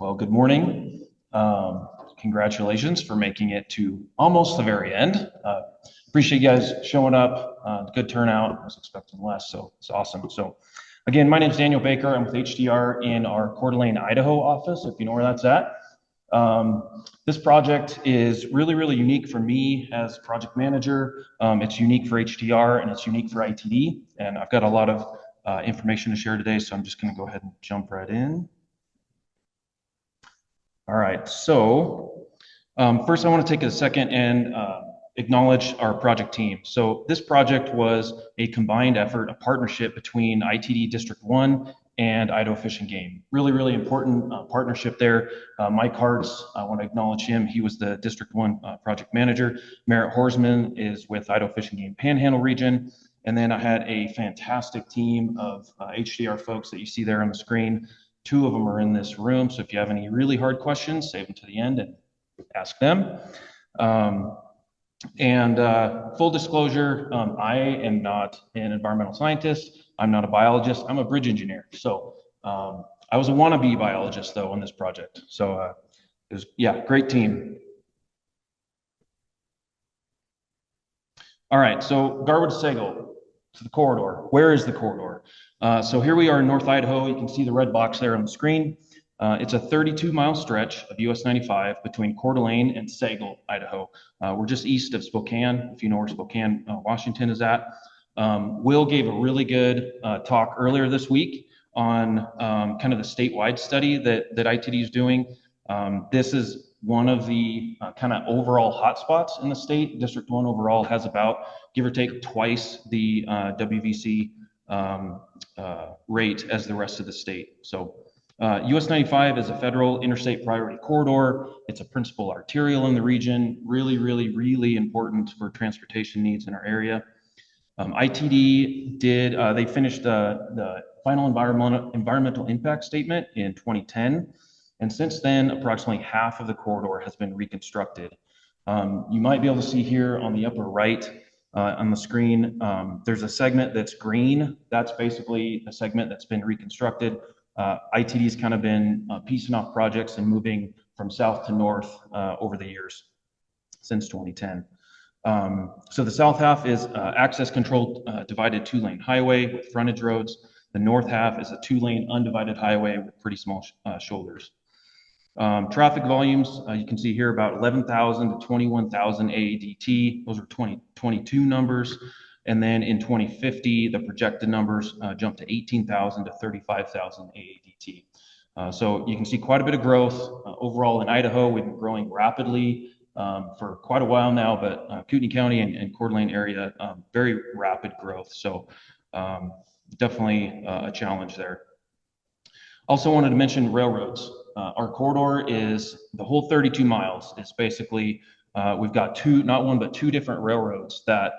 Well, good morning. Congratulations for making it to almost the very end. Appreciate you guys showing up. Good turnout. I was expecting less, so it's awesome. So again, my name is Daniel Baker. I'm with HDR in our Coeur d'Alene, Idaho office, if you know where that's at. This project is really unique for me as project manager. It's unique for HDR and it's unique for ITD. And I've got a lot of information to share today, so I'm just going to go ahead and jump right in. All right, so first I want to take a second and acknowledge our project team. So this project was a combined effort, a partnership between ITD District 1 and Idaho Fish and Game. Really important partnership there. Mike Hartz, I want to acknowledge him. He was the District 1 project manager. Merritt Horsman is with Idaho Fish and Game Panhandle region. And then I had a fantastic team of HDR folks that you see there on the screen. 2 of them are in this room, so if you have any really hard questions, save them to the end and ask them. Full disclosure, I am not an environmental scientist. I'm not a biologist. I'm a bridge engineer. So I was a wannabe biologist, though, on this project. So it was, yeah, great team. All right, so Garwood-Sagal to the corridor. Where is the corridor? So here we are in North Idaho. You can see the red box there on the screen. It's a 32-mile stretch of US 95 between Coeur d'Alene and Sagal, Idaho. We're just east of Spokane, if you know where Spokane, Washington is at. Will gave a really good talk earlier this week on kind of the statewide study that ITD is doing. This is one of the kind of overall hotspots in the state. District 1 overall has about, give or take, twice the WVC rate as the rest of the state. So US 95 is a federal interstate priority corridor. It's a principal arterial in the region, really important for transportation needs in our area. ITD did, they finished the final environmental impact statement in 2010. And since then, approximately half of the corridor has been reconstructed. You might be able to see here on the upper right on the screen, there's a segment that's green. That's basically a segment that's been reconstructed. ITD's kind of been piecing off projects and moving from south to north over the years since 2010. So the south half is access controlled divided 2-lane highway with frontage roads. The north half is a 2-lane undivided highway with pretty small shoulders. Traffic volumes, you can see here about 11,000 to 21,000 AADT. Those are 2022 numbers. And then in 2050, the projected numbers jump to 18,000 to 35,000 AADT. So you can see quite a bit of growth. Overall in Idaho, we've been growing rapidly for quite a while now, but Kootenai County and Coeur d'Alene area, very rapid growth. So definitely a challenge there. Also wanted to mention railroads. Our corridor is the whole 32 miles. It's basically, we've got not one, but 2 different railroads that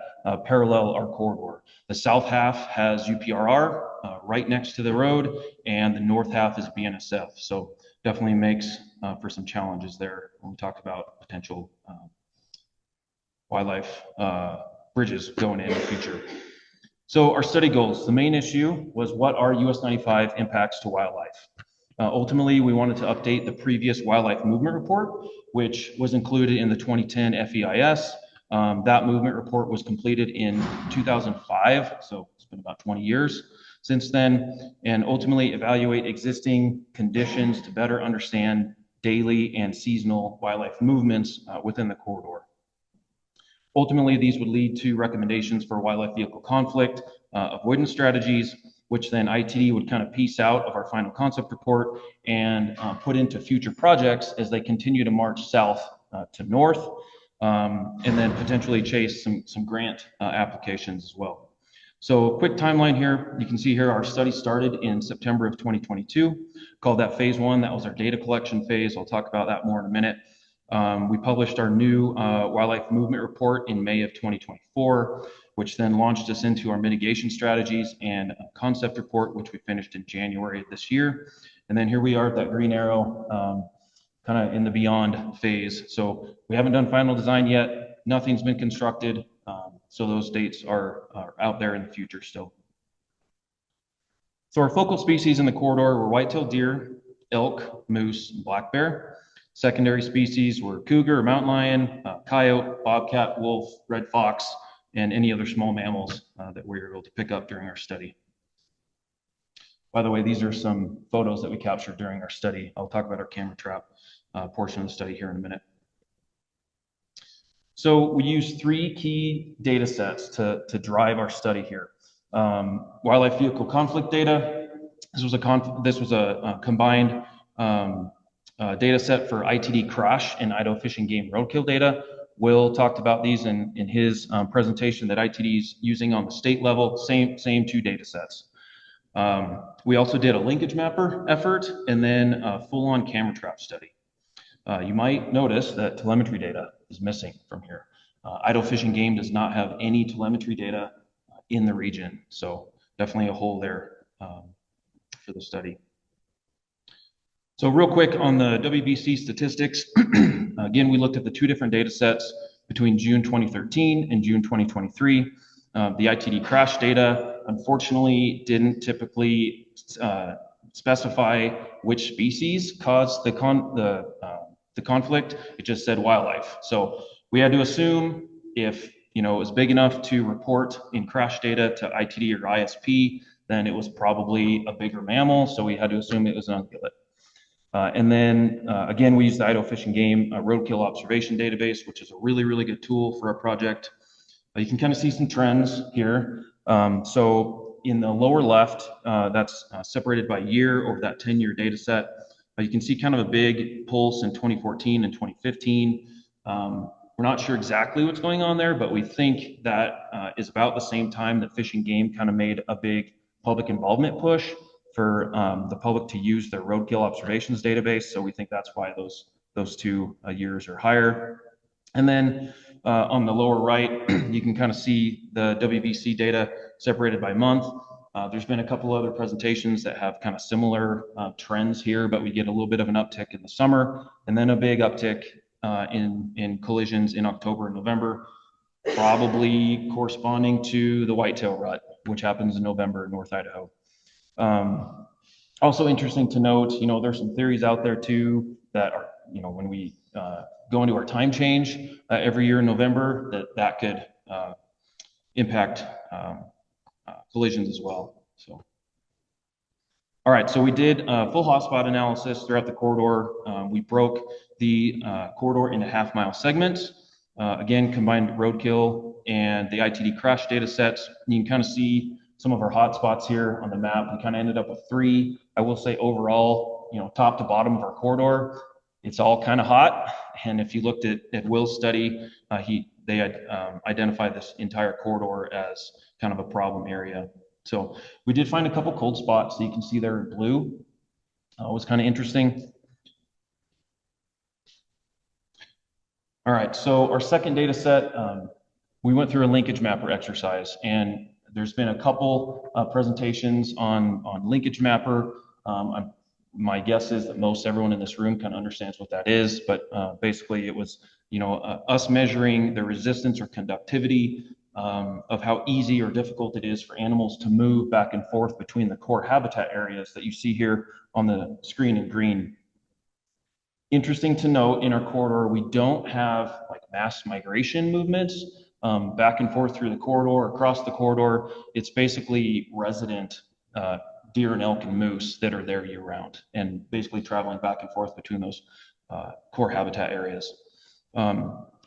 parallel our corridor. The south half has UPRR right next to the road, and the north half is BNSF. So definitely makes for some challenges there when we talk about potential wildlife bridges going in the future. So our study goals, the main issue was what are US 95 impacts to wildlife? Ultimately, we wanted to update the previous wildlife movement report, which was included in the 2010 FEIS. That movement report was completed in 2005, so it's been about 20 years since then, and ultimately evaluate existing conditions to better understand daily and seasonal wildlife movements within the corridor. Ultimately, these would lead to recommendations for wildlife vehicle conflict, avoidance strategies, which then ITD would kind of piece out of our final concept report and put into future projects as they continue to march south to north, and then potentially chase some grant applications as well. So a quick timeline here. You can see here our study started in September of 2022, called that phase 1. That was our data collection phase. I'll talk about that more in a minute. We published our new wildlife movement report in May of 2024, which then launched us into our mitigation strategies and a concept report, which we finished in January of this year. And then here we are at that green arrow, kind of in the beyond phase. So we haven't done final design yet. Nothing's been constructed. So those dates are out there in the future still. So our focal species in the corridor were white-tailed deer, elk, moose, and black bear. Secondary species were cougar, mountain lion, coyote, bobcat, wolf, red fox, and any other small mammals that we were able to pick up during our study. By the way, these are some photos that we captured during our study. I'll talk about our camera trap portion of the study here in a minute. So we used 3 key data sets to drive our study here. Wildlife vehicle conflict data. This was a combined data set for ITD crash and Idaho fish and game roadkill data. Will talked about these in his presentation that ITD is using on the state level, same 2 data sets. We also did a linkage mapper effort and then a full-on camera trap study. You might notice that telemetry data is missing from here. Idaho Fish and Game does not have any telemetry data in the region, so definitely a hole there for the study. So real quick on the WBC statistics, again, we looked at the 2 different data sets between June 2013 and June 2023. The ITD crash data, unfortunately, didn't typically specify which species caused the conflict. It just said wildlife. So we had to assume if it was big enough to report in crash data to ITD or ISP, then it was probably a bigger mammal. So we had to assume it was an ungulate. And then again, we used the Idaho Fish and Game roadkill observation database, which is a really, really good tool for our project. You can kind of see some trends here. So in the lower left, that's separated by year over that 10-year data set. You can see kind of a big pulse in 2014 and 2015. We're not sure exactly what's going on there, but we think that is about the same time that Fish and Game kind of made a big public involvement push for the public to use their roadkill observations database. So we think that's why those 2 years are higher. And then on the lower right, you can kind of see the WBC data separated by month. There's been a couple other presentations that have kind of similar trends here, but we get a little bit of an uptick in the summer and then a big uptick in collisions in October and November, probably corresponding to the whitetail rut, which happens in November in North Idaho. Also interesting to note, there's some theories out there too that are, when we go into our time change every year in November, that could impact collisions as well. So, all right, so we did a full hotspot analysis throughout the corridor. We broke the corridor into half-mile segments. Again, combined roadkill and the ITD crash data sets. You can kind of see some of our hotspots here on the map. We kind of ended up with 3. I will say overall, top to bottom of our corridor, it's all kind of hot. And if you looked at Will's study, they had identified this entire corridor as kind of a problem area. So we did find a couple cold spots that you can see there in blue. It was kind of interesting. All right, so our second data set, we went through a linkage mapper exercise, and there's been a couple presentations on linkage mapper. My guess is that most everyone in this room kind of understands what that is, but basically it was, us measuring the resistance or conductivity of how easy or difficult it is for animals to move back and forth between the core habitat areas that you see here on the screen in green. Interesting to note, in our corridor, we don't have like mass migration movements back and forth through the corridor, across the corridor. It's basically resident deer and elk and moose that are there year round and basically traveling back and forth between those core habitat areas.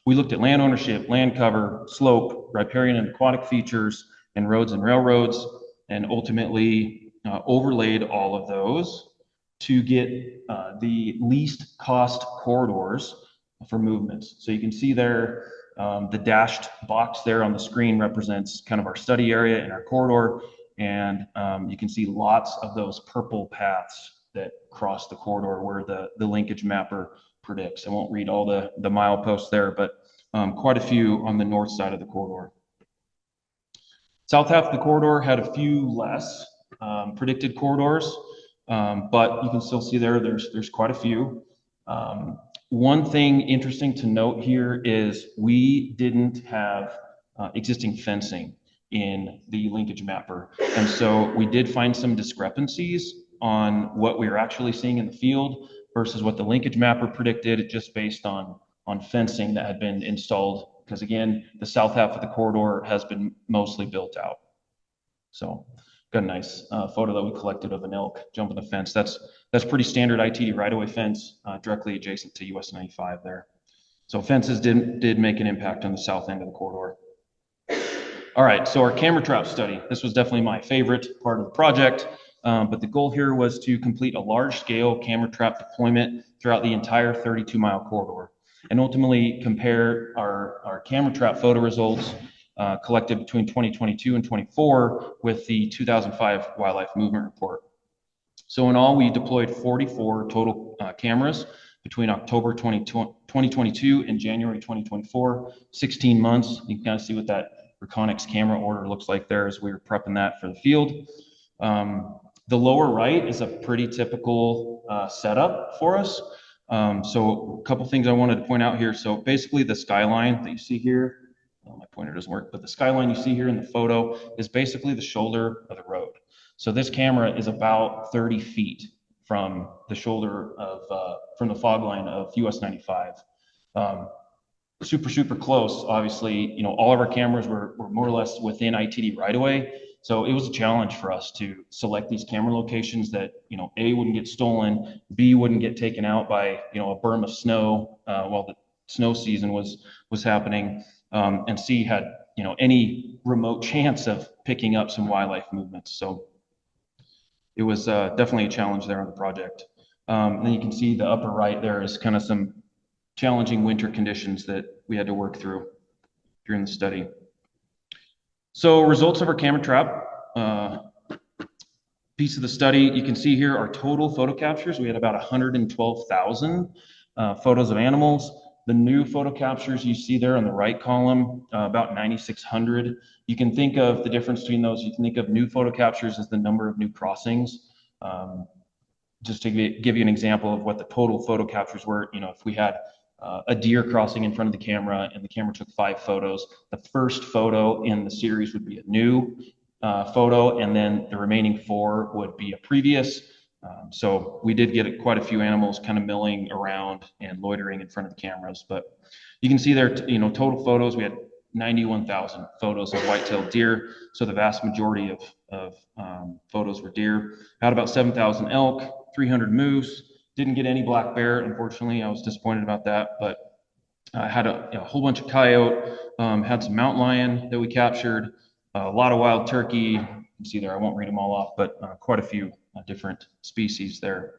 We looked at land ownership, land cover, slope, riparian and aquatic features, and roads and railroads, and ultimately overlaid all of those to get the least cost corridors for movements. So you can see there, the dashed box there on the screen represents kind of our study area and our corridor. And you can see lots of those purple paths that cross the corridor where the linkage mapper predicts. I won't read all the mileposts there, but quite a few on the north side of the corridor. South half of the corridor had a few less predicted corridors, but you can still see there's quite a few. One thing interesting to note here is we didn't have existing fencing in the linkage mapper. And so we did find some discrepancies on what we were actually seeing in the field versus what the linkage mapper predicted, just based on fencing that had been installed. Because again, the south half of the corridor has been mostly built out. So got a nice photo that we collected of an elk jumping the fence. That's pretty standard ITD right-of-way fence directly adjacent to US 95 there. So fences did make an impact on the south end of the corridor. All right, so our camera trap study. This was definitely my favorite part of the project, but the goal here was to complete a large-scale camera trap deployment throughout the entire 32-mile corridor, and ultimately compare our camera trap photo results collected between 2022 and 24 with the 2005 Wildlife Movement Report. So in all, we deployed 44 total cameras between October 2022 and January 2024, 16 months. You can kind of see what that Reconyx camera order looks like there as we were prepping that for the field. The lower right is a pretty typical setup for us. So a couple things I wanted to point out here. So basically the skyline that you see here, my pointer doesn't work, but the skyline you see here in the photo is basically the shoulder of the road. So this camera is about 30 feet from the shoulder of, from the fog line of US 95. Super close. Obviously, you know, all of our cameras were more or less within ITD right away. So it was a challenge for us to select these camera locations that, you know, A, wouldn't get stolen, B, wouldn't get taken out by, you know, a berm of snow while the snow season was happening, and C, had, you know, any remote chance of picking up some wildlife movements. So it was definitely a challenge there on the project. And then you can see the upper right there is kind of some challenging winter conditions that we had to work through during the study. So results of our camera trap piece of the study, you can see here our total photo captures. We had about 112,000 photos of animals. The new photo captures you see there on the right column, about 9,600. You can think of the difference between those. You can think of new photo captures as the number of new crossings. Just to give you an example of what the total photo captures were, you know, if we had a deer crossing in front of the camera and the camera took 5 photos, the first photo in the series would be a new photo, and then the remaining 4 would be a previous. So we did get quite a few animals kind of milling around and loitering in front of the cameras, but you can see there, you know, total photos, we had 91,000 photos of white-tailed deer. So the vast majority of photos were deer. Had about 7,000 elk, 300 moose. Didn't get any black bear, unfortunately. I was disappointed about that, but I had a whole bunch of coyote, had some mountain lion that we captured, a lot of wild turkey. You can see there, I won't read them all off, but quite a few different species there.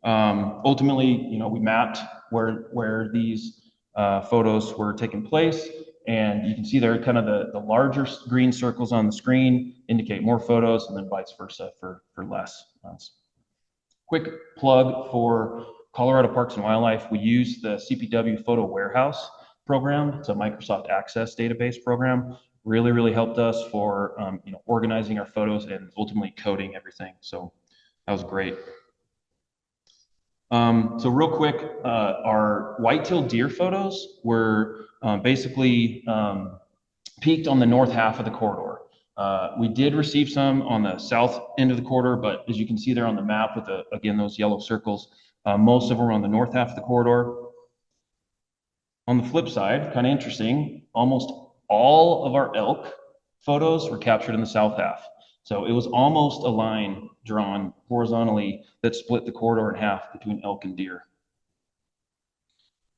Ultimately, you know, we mapped where these photos were taking place, and you can see there kind of the larger green circles on the screen indicate more photos, and then vice versa for less. Quick plug for Colorado Parks and Wildlife. We use the CPW Photo Warehouse program. It's a Microsoft Access database program. Really helped us for you know, organizing our photos and ultimately coding everything. So that was great. So real quick, our white-tailed deer photos were basically peaked on the north half of the corridor. We did receive some on the south end of the corridor, but as you can see there on the map with again, those yellow circles, most of them were on the north half of the corridor. On the flip side, kind of interesting, almost all of our elk photos were captured in the south half. So it was almost a line drawn horizontally that split the corridor in half between elk and deer.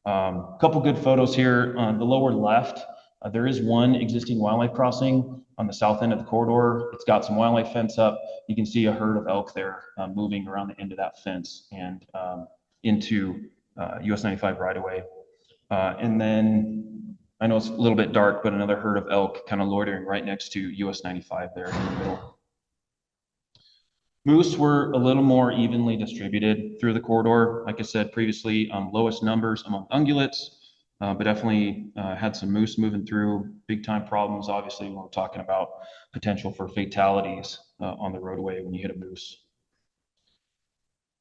A couple good photos here. On the lower left, there is one existing wildlife crossing on the south end of the corridor. It's got some wildlife fence up. You can see a herd of elk there moving around the end of that fence and into US 95 right away. And then I know it's a little bit dark, but another herd of elk kind of loitering right next to US 95 there in the middle. Moose were a little more evenly distributed through the corridor. Like I said previously, lowest numbers among ungulates, but definitely had some moose moving through. Big time problems, obviously, when we're talking about potential for fatalities on the roadway when you hit a moose.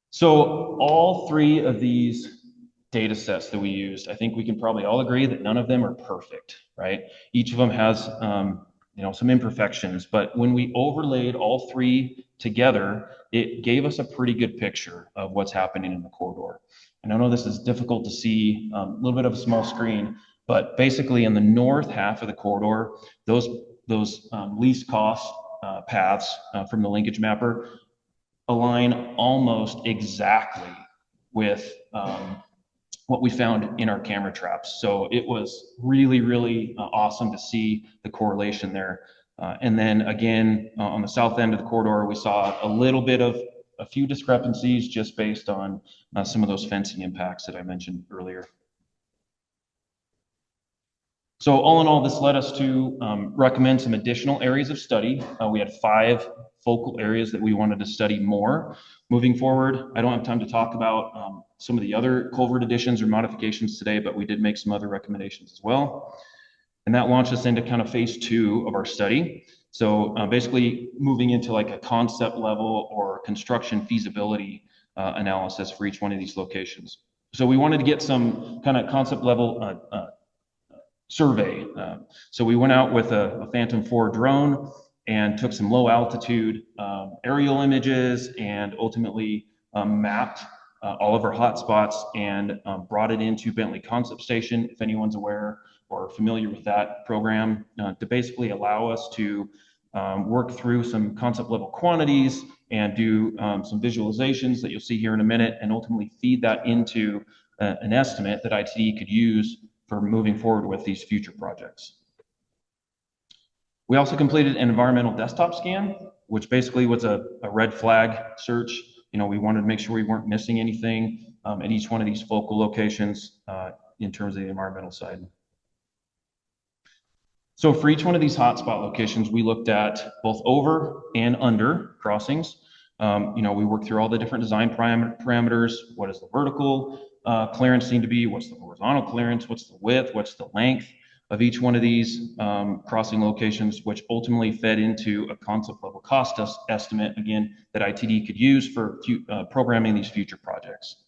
So all 3 of these data sets that we used, I think we can probably all agree that none of them are perfect, right? Each of them has some imperfections. But when we overlaid all three together, it gave us a pretty good picture of what's happening in the corridor. And I know this is difficult to see, a little bit of a small screen, but basically in the north half of the corridor, those least cost paths from the linkage mapper align almost exactly with what we found in our camera traps. So it was really, really awesome to see the correlation there. And then again, on the south end of the corridor, we saw a little bit of a few discrepancies just based on some of those fencing impacts that I mentioned earlier. So all in all, this led us to recommend some additional areas of study. We had 5 focal areas that we wanted to study more moving forward. I don't have time to talk about some of the other culvert additions or modifications today, but we did make some other recommendations as well. And that launched us into kind of phase 2 of our study. So basically moving into like a concept level or construction feasibility analysis for each one of these locations. So we wanted to get some kind of concept level survey. So we went out with a Phantom 4 drone and took some low altitude aerial images and ultimately mapped all of our hotspots and brought it into Bentley Concept Station, if anyone's aware or familiar with that program, to basically allow us to work through some concept level quantities and do some visualizations that you'll see here in a minute, and ultimately feed that into an estimate that ITD could use for moving forward with these future projects. We also completed an environmental desktop scan, which basically was a red flag search. We wanted to make sure we weren't missing anything at each one of these focal locations in terms of the environmental side. So for each one of these hotspot locations, we looked at both over and under crossings. We worked through all the different design parameters. What is the vertical clearance need to be? What's the horizontal clearance? What's the width? What's the length of each one of these crossing locations, which ultimately fed into a concept level cost estimate, again, that ITD could use for programming these future projects.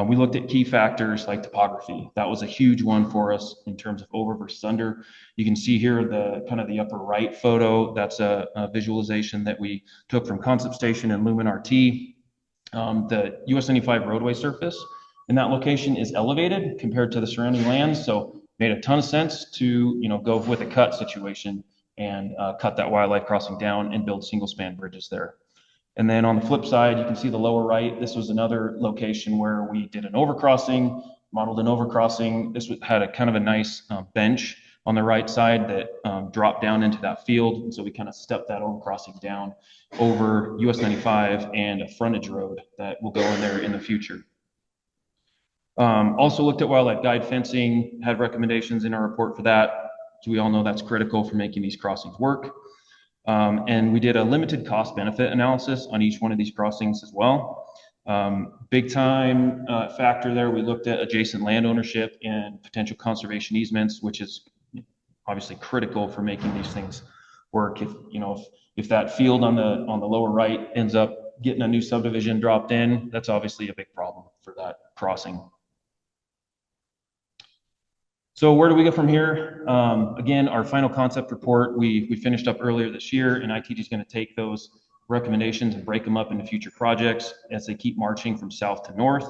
We looked at key factors like topography. That was a huge one for us in terms of over versus under. You can see here the kind of the upper right photo. That's a visualization that we took from Concept Station and Lumen RT. The US 95 roadway surface in that location is elevated compared to the surrounding lands, so made a ton of sense to go with a cut situation and cut that wildlife crossing down and build single span bridges there. And then on the flip side, you can see the lower right. This was another location where we did an overcrossing, modeled an overcrossing. This had a kind of a nice bench on the right side that dropped down into that field. And so we kind of stepped that overcrossing down over US 95 and a frontage road that will go in there in the future. Also looked at wildlife guide fencing, had recommendations in our report for that. So we all know that's critical for making these crossings work. And we did a limited cost benefit analysis on each one of these crossings as well. Big time factor there, we looked at adjacent land ownership and potential conservation easements, which is obviously critical for making these things work. If that field on the lower right ends up getting a new subdivision dropped in, that's obviously a big problem for that crossing. So where do we go from here? Again, our final concept report, we finished up earlier this year, and ITD is going to take those recommendations and break them up into future projects as they keep marching from south to north.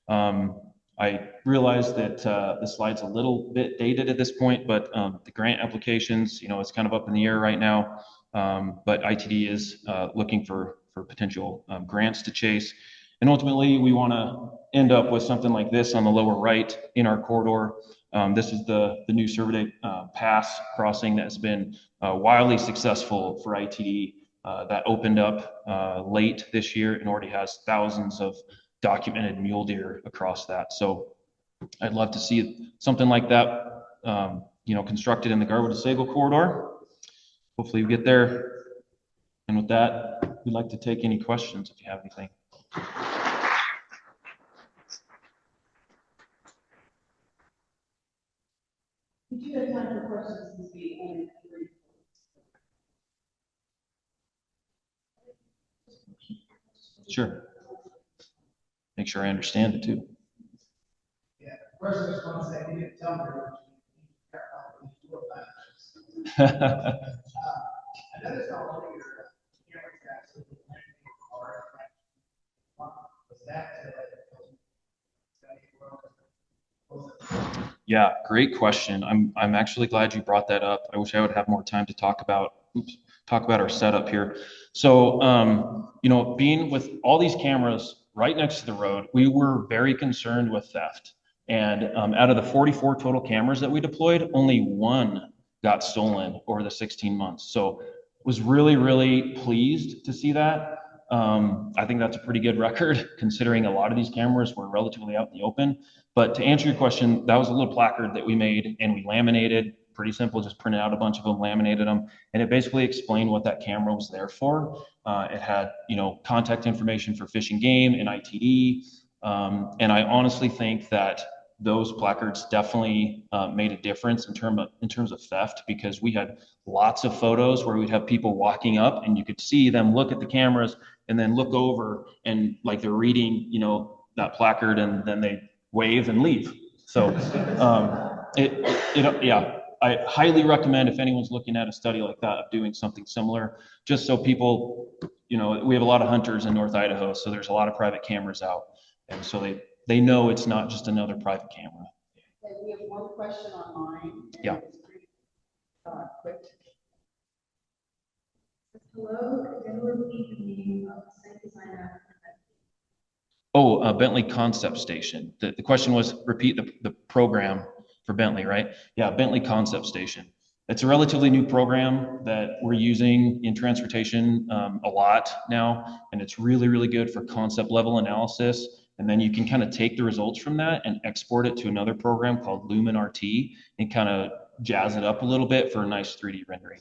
I realize that the slide's a little bit dated at this point, but the grant applications, it's kind of up in the air right now. But ITD is looking for potential grants to chase. And ultimately, we want to end up with something like this on the lower right in our corridor. This is the new Survey Pass crossing that has been wildly successful for ITD. That opened up late this year and already has thousands of documented mule deer across that. So I'd love to see something like that, constructed in the Garwood to Sago corridor. Hopefully we get there. And with that, we'd like to take any questions if you have anything. We do have time for questions since we only have 3. Sure. Make sure I understand it too. Yeah. First, I just want to say you didn't tell me. noticed on one of your cameras actually laminated cars. Was that to Yeah, great question. I'm actually glad you brought that up. I wish I would have more time to talk about our setup here. So, you know, being with all these cameras right next to the road, we were very concerned with theft. And out of the 44 total cameras that we deployed, only one got stolen over the 16 months. So, was really, really pleased to see that. I think that's a pretty good record considering a lot of these cameras were relatively out in the open. But to answer your question, that was a little placard that we made and we laminated. Pretty simple, just printed out a bunch of them, laminated them, and it basically explained what that camera was there for. It had, you know, contact information for Fish and Game and ITE, and I honestly think that those placards definitely made a difference in terms of theft, because we had lots of photos where we'd have people walking up and you could see them look at the cameras and then look over and like they're reading, you know, that placard, and then they wave and leave. So yeah, I highly recommend, if anyone's looking at a study like that, of doing something similar, just so people, you know, we have a lot of hunters in North Idaho, so there's a lot of private cameras out, and so they know it's not just another private camera. Okay, we have one question online. Yeah. It's pretty quick. Hello, can you repeat the name of the site designer? Oh, Bentley Concept Station. The question was repeat the program for Bentley, right? Yeah, Bentley Concept Station. It's a relatively new program that we're using in transportation a lot now, and it's really, really good for concept level analysis. And then you can kind of take the results from that and export it to another program called Lumen RT and kind of jazz it up a little bit for a nice 3D rendering.